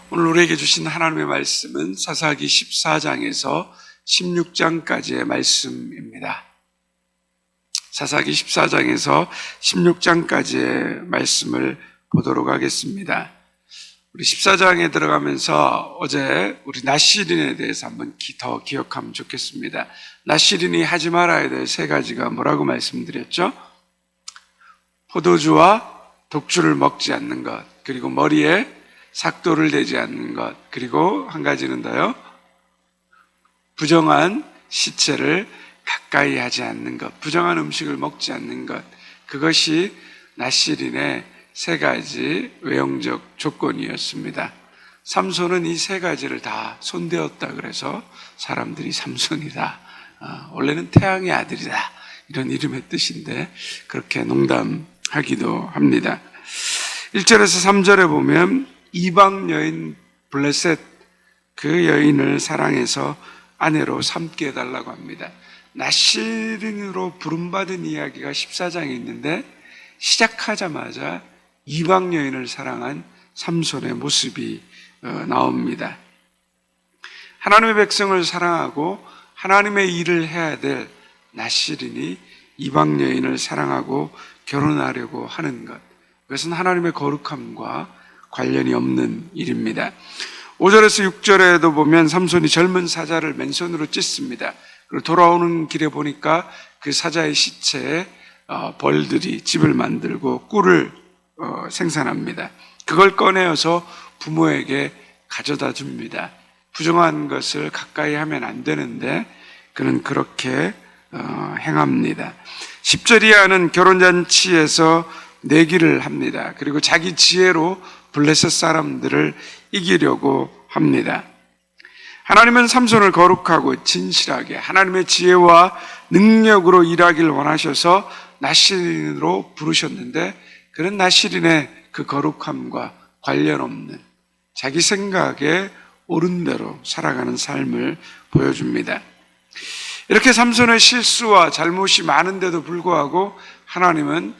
오늘 우리에게 주신 하나님의 말씀은 사사기 14장에서 16장까지의 말씀입니다. 사사기 14장에서 16장까지의 말씀을 보도록 하겠습니다. 우리 14장에 들어가면서 어제 우리 나시린에 대해서 한번 더 기억하면 좋겠습니다. 나시린이 하지 말아야 될 세 가지가 뭐라고 말씀드렸죠? 포도주와 독주를 먹지 않는 것, 그리고 머리에 삭도를 대지 않는 것, 그리고 한 가지는 더요, 부정한 시체를 가까이 하지 않는 것, 부정한 음식을 먹지 않는 것, 그것이 나시린의 세 가지 외형적 조건이었습니다. 삼손은 이 세 가지를 다 손대었다 그래서 사람들이 삼손이다, 원래는 태양의 아들이다, 이런 이름의 뜻인데 그렇게 농담하기도 합니다. 1절에서 3절에 보면 이방 여인 블레셋, 그 여인을 사랑해서 아내로 삼게 해달라고 합니다. 나시린으로 부름받은 이야기가 14장에 있는데 시작하자마자 이방 여인을 사랑한 삼손의 모습이 나옵니다. 하나님의 백성을 사랑하고 하나님의 일을 해야 될 나시린이 이방 여인을 사랑하고 결혼하려고 하는 것, 그것은 하나님의 거룩함과 관련이 없는 일입니다. 5절에서 6절에도 보면 삼손이 젊은 사자를 맨손으로 찢습니다. 그리고 돌아오는 길에 보니까 그 사자의 시체에 벌들이 집을 만들고 꿀을 생산합니다. 그걸 꺼내어서 부모에게 가져다 줍니다. 부정한 것을 가까이 하면 안 되는데 그는 그렇게 행합니다. 10절 이하는 결혼잔치에서 내기를 합니다. 그리고 자기 지혜로 블레셋 사람들을 이기려고 합니다. 하나님은 삼손을 거룩하고 진실하게 하나님의 지혜와 능력으로 일하길 원하셔서 나시린으로 부르셨는데 그는 나시린의 그 거룩함과 관련 없는 자기 생각에 옳은 대로 살아가는 삶을 보여줍니다. 이렇게 삼손의 실수와 잘못이 많은데도 불구하고 하나님은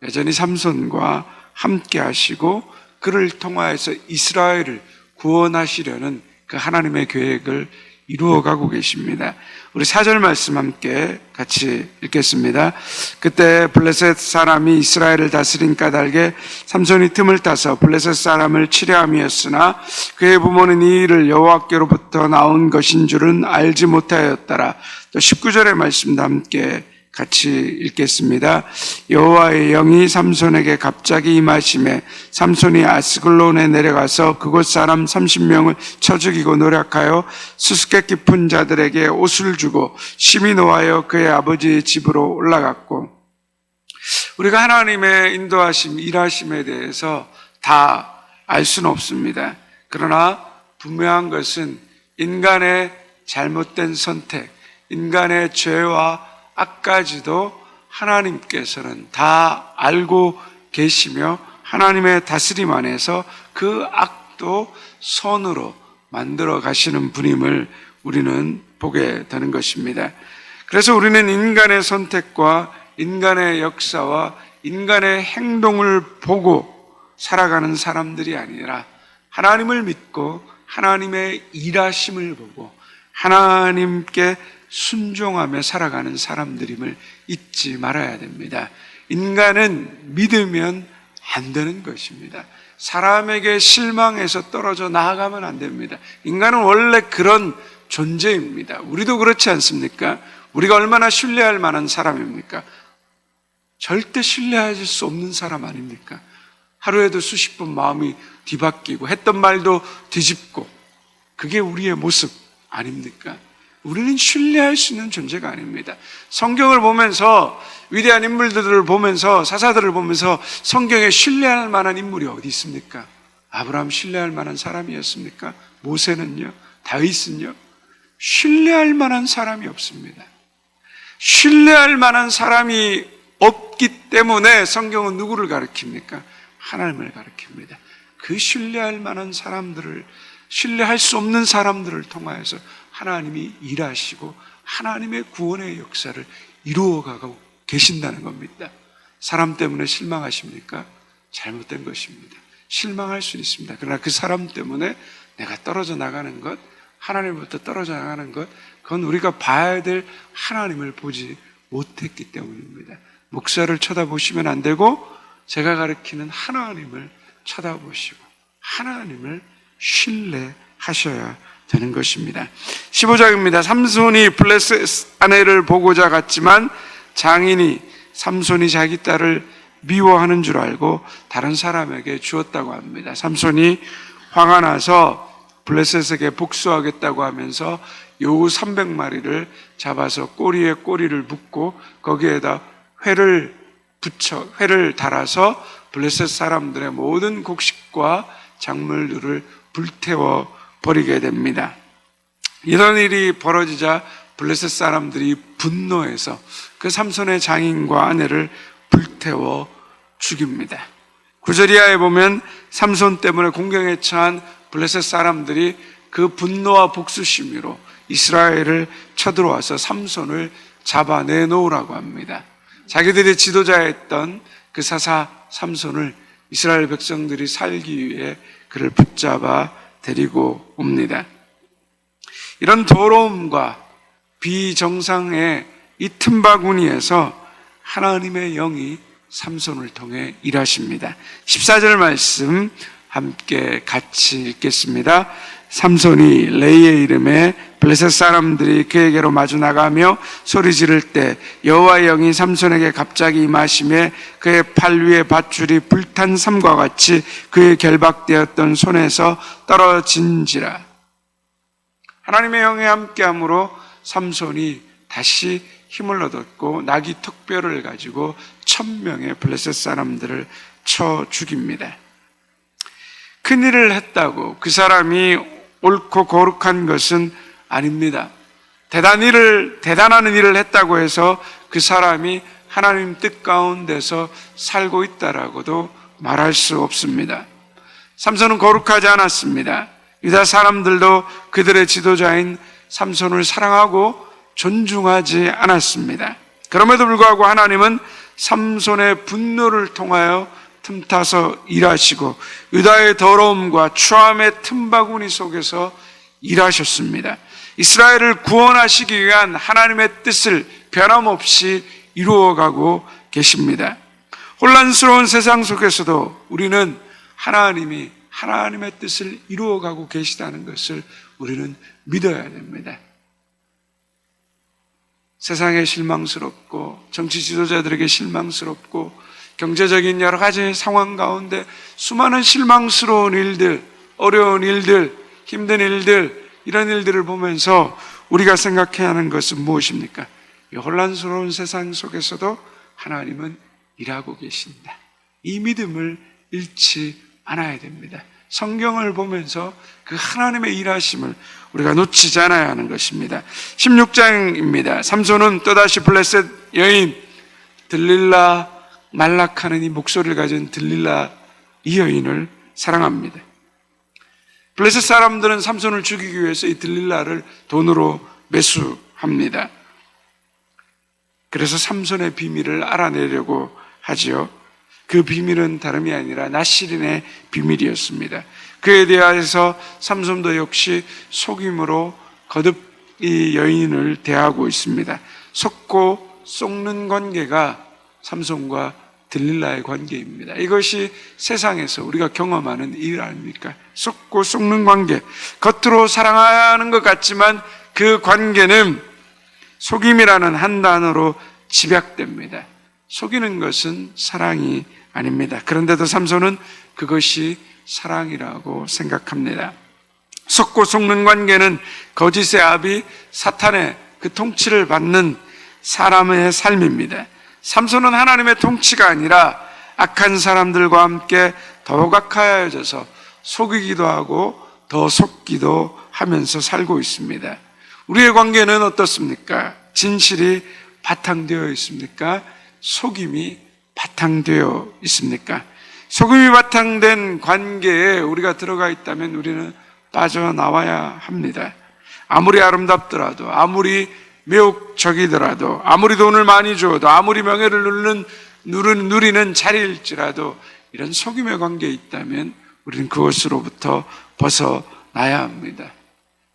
여전히 삼손과 함께 하시고 그를 통하여서 이스라엘을 구원하시려는 그 하나님의 계획을 이루어가고 계십니다. 우리 4절 말씀 함께 같이 읽겠습니다. 그때 블레셋 사람이 이스라엘을 다스린 까닭에 삼손이 틈을 타서 블레셋 사람을 치려함이었으나 그의 부모는 이 일을 여호와께로부터 나온 것인 줄은 알지 못하였더라. 또 19절의 말씀도 함께 같이 읽겠습니다. 여호와의 영이 삼손에게 갑자기 임하심에 삼손이 아스글론에 내려가서 그곳 사람 30명을 쳐 죽이고 노략하여 수수께 깊은 자들에게 옷을 주고 심히 노하여 그의 아버지의 집으로 올라갔고, 우리가 하나님의 인도하심, 일하심에 대해서 다 알 수는 없습니다. 그러나 분명한 것은 인간의 잘못된 선택, 인간의 죄와 악까지도 하나님께서는 다 알고 계시며 하나님의 다스림 안에서 그 악도 선으로 만들어 가시는 분임을 우리는 보게 되는 것입니다. 그래서 우리는 인간의 선택과 인간의 역사와 인간의 행동을 보고 살아가는 사람들이 아니라 하나님을 믿고 하나님의 일하심을 보고 하나님께 순종하며 살아가는 사람들임을 잊지 말아야 됩니다. 인간은 믿으면 안 되는 것입니다. 사람에게 실망해서 떨어져 나아가면 안 됩니다. 인간은 원래 그런 존재입니다. 우리도 그렇지 않습니까? 우리가 얼마나 신뢰할 만한 사람입니까? 절대 신뢰할 수 없는 사람 아닙니까? 하루에도 수십 번 마음이 뒤바뀌고 했던 말도 뒤집고, 그게 우리의 모습 아닙니까? 우리는 신뢰할 수 있는 존재가 아닙니다. 성경을 보면서, 위대한 인물들을 보면서, 사사들을 보면서 성경에 신뢰할 만한 인물이 어디 있습니까? 아브라함 신뢰할 만한 사람이었습니까? 모세는요? 다윗은요? 신뢰할 만한 사람이 없습니다. 신뢰할 만한 사람이 없기 때문에 성경은 누구를 가리킵니까? 하나님을 가리킵니다. 그 신뢰할 만한 사람들을, 신뢰할 수 없는 사람들을 통하여서 하나님이 일하시고 하나님의 구원의 역사를 이루어가고 계신다는 겁니다. 사람 때문에 실망하십니까? 잘못된 것입니다. 실망할 수 있습니다. 그러나 그 사람 때문에 내가 떨어져 나가는 것, 하나님부터 떨어져 나가는 것, 그건 우리가 봐야 될 하나님을 보지 못했기 때문입니다. 목사를 쳐다보시면 안 되고 제가 가르치는 하나님을 쳐다보시고 하나님을 신뢰하셔야 되는 것입니다. 15장입니다. 삼손이 블레셋 아내를 보고자 갔지만 장인이 삼손이 자기 딸을 미워하는 줄 알고 다른 사람에게 주었다고 합니다. 삼손이 화가 나서 블레셋에게 복수하겠다고 하면서 여우 300마리를 잡아서 꼬리에 꼬리를 묶고 거기에다 회를 달아서 블레셋 사람들의 모든 곡식과 작물들을 불태워 버리게 됩니다. 이런 일이 벌어지자 블레셋 사람들이 분노해서 그 삼손의 장인과 아내를 불태워 죽입니다. 9절 이하에 보면 삼손 때문에 공경에 처한 블레셋 사람들이 그 분노와 복수심으로 이스라엘을 쳐들어와서 삼손을 잡아내 놓으라고 합니다. 자기들이 지도자였던 그 사사 삼손을 이스라엘 백성들이 살기 위해 그를 붙잡아 데리고 옵니다. 이런 더러움과 비정상의 이 틈바구니에서 하나님의 영이 삼손을 통해 일하십니다. 14절 말씀 함께 같이 읽겠습니다. 삼손이 레이의 이름에 블레셋 사람들이 그에게로 마주 나가며 소리 지를 때 여호와의 영이 삼손에게 갑자기 임하시매 그의 팔 위에 밧줄이 불탄 삼과 같이 그의 결박되었던 손에서 떨어진지라. 하나님의 영이 함께함으로 삼손이 다시 힘을 얻었고 나귀 턱뼈를 가지고 1000명의 블레셋 사람들을 쳐 죽입니다. 큰일을 했다고 그 사람이 옳고 거룩한 것은 아닙니다. 대단한 일을 했다고 해서 그 사람이 하나님 뜻 가운데서 살고 있다라고도 말할 수 없습니다. 삼손은 거룩하지 않았습니다. 유다 사람들도 그들의 지도자인 삼손을 사랑하고 존중하지 않았습니다. 그럼에도 불구하고 하나님은 삼손의 분노를 통하여 틈타서 일하시고 유다의 더러움과 추함의 틈바구니 속에서 일하셨습니다. 이스라엘을 구원하시기 위한 하나님의 뜻을 변함없이 이루어가고 계십니다. 혼란스러운 세상 속에서도 우리는 하나님이 하나님의 뜻을 이루어가고 계시다는 것을 우리는 믿어야 됩니다. 세상에 실망스럽고 정치 지도자들에게 실망스럽고 경제적인 여러 가지 상황 가운데 수많은 실망스러운 일들, 어려운 일들, 힘든 일들, 이런 일들을 보면서 우리가 생각해야 하는 것은 무엇입니까? 이 혼란스러운 세상 속에서도 하나님은 일하고 계신다. 이 믿음을 잃지 않아야 됩니다. 성경을 보면서 그 하나님의 일하심을 우리가 놓치지 않아야 하는 것입니다. 16장입니다. 삼손은 또다시 블레셋 여인 들릴라 말락하는 이 목소리를 가진 들릴라 이 여인을 사랑합니다. 블레셋 사람들은 삼손을 죽이기 위해서 이 들릴라를 돈으로 매수합니다. 그래서 삼손의 비밀을 알아내려고 하지요. 그 비밀은 다름이 아니라 나실인의 비밀이었습니다. 그에 대해서 삼손도 역시 속임으로 거듭 이 여인을 대하고 있습니다. 속고 속는 관계가 삼손과 들릴라의 관계입니다. 이것이 세상에서 우리가 경험하는 일 아닙니까? 속고 속는 관계. 겉으로 사랑하는 것 같지만 그 관계는 속임이라는 한 단어로 집약됩니다. 속이는 것은 사랑이 아닙니다. 그런데도 삼손은 그것이 사랑이라고 생각합니다. 속고 속는 관계는 거짓의 아비 사탄의 그 통치를 받는 사람의 삶입니다. 삼손은 하나님의 통치가 아니라 악한 사람들과 함께 더욱 악하여져서 속이기도 하고 더 속기도 하면서 살고 있습니다. 우리의 관계는 어떻습니까? 진실이 바탕되어 있습니까? 속임이 바탕되어 있습니까? 속임이 바탕된 관계에 우리가 들어가 있다면 우리는 빠져나와야 합니다. 아무리 아름답더라도, 아무리 매혹적이더라도, 아무리 돈을 많이 줘도, 아무리 명예를 누리는 자리일지라도 이런 속임의 관계에 있다면 우리는 그것으로부터 벗어나야 합니다.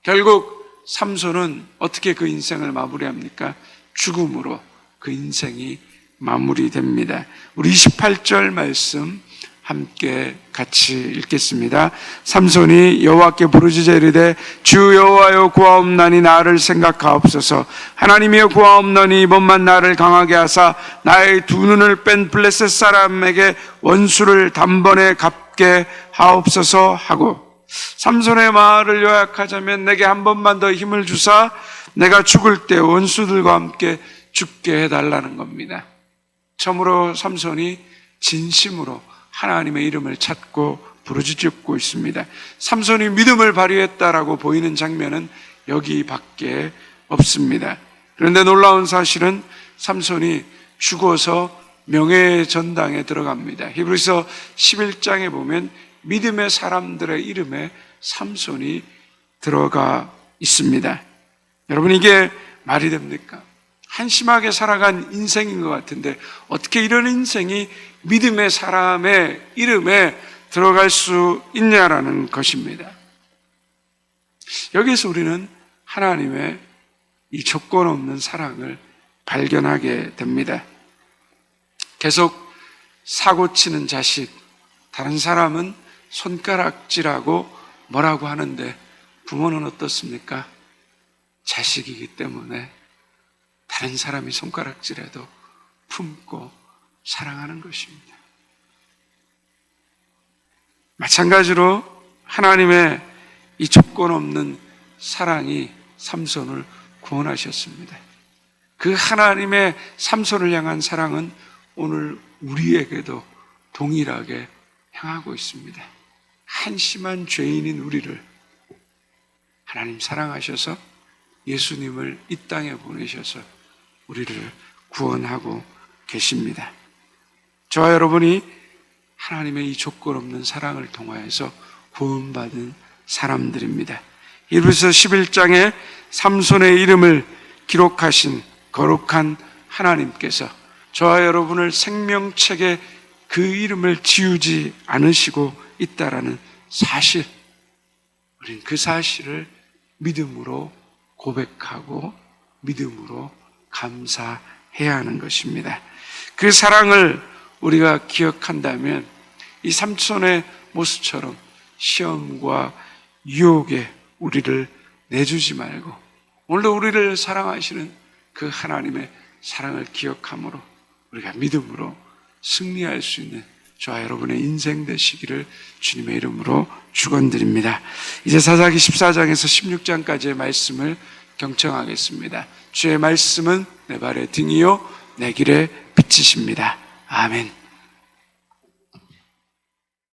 결국 삼손은 어떻게 그 인생을 마무리합니까? 죽음으로 그 인생이 마무리됩니다. 우리 28절 말씀 함께 같이 읽겠습니다. 삼손이 여호와께 부르짖어 이르되 주 여호와여 구하옵나니 나를 생각하옵소서. 하나님이여 구하옵나니 이번만 나를 강하게 하사 나의 두 눈을 뺀 블레셋 사람에게 원수를 단번에 갚게 하옵소서 하고, 삼손의 말을 요약하자면 내게 한 번만 더 힘을 주사 내가 죽을 때 원수들과 함께 죽게 해달라는 겁니다. 처음으로 삼손이 진심으로 하나님의 이름을 찾고 부르짖고 있습니다. 삼손이 믿음을 발휘했다라고 보이는 장면은 여기밖에 없습니다. 그런데 놀라운 사실은 삼손이 죽어서 명예의 전당에 들어갑니다. 히브리서 11장에 보면 믿음의 사람들의 이름에 삼손이 들어가 있습니다. 여러분, 이게 말이 됩니까? 한심하게 살아간 인생인 것 같은데 어떻게 이런 인생이 믿음의 사람의 이름에 들어갈 수 있냐라는 것입니다. 여기서 우리는 하나님의 이 조건 없는 사랑을 발견하게 됩니다. 계속 사고치는 자식, 다른 사람은 손가락질하고 뭐라고 하는데 부모는 어떻습니까? 자식이기 때문에 다른 사람이 손가락질해도 품고 사랑하는 것입니다. 마찬가지로 하나님의 이 조건 없는 사랑이 삼손을 구원하셨습니다. 그 하나님의 삼손을 향한 사랑은 오늘 우리에게도 동일하게 향하고 있습니다. 한심한 죄인인 우리를 하나님 사랑하셔서 예수님을 이 땅에 보내셔서 우리를 구원하고 계십니다. 저와 여러분이 하나님의 이 조건 없는 사랑을 통하여서 구원받은 사람들입니다. 히브리서 11장에 삼손의 이름을 기록하신 거룩한 하나님께서 저와 여러분을 생명책에 그 이름을 지우지 않으시고 있다라는 사실, 우리는 그 사실을 믿음으로 고백하고 믿음으로 감사해야 하는 것입니다. 그 사랑을 우리가 기억한다면 이 삼손의 모습처럼 시험과 유혹에 우리를 내주지 말고 오늘도 우리를 사랑하시는 그 하나님의 사랑을 기억함으로 우리가 믿음으로 승리할 수 있는 저와 여러분의 인생 되시기를 주님의 이름으로 축원드립니다. 이제 사사기 14장에서 16장까지의 말씀을 경청하겠습니다. 주의 말씀은 내 발의 등이요 내 길의 빛이십니다. 아멘.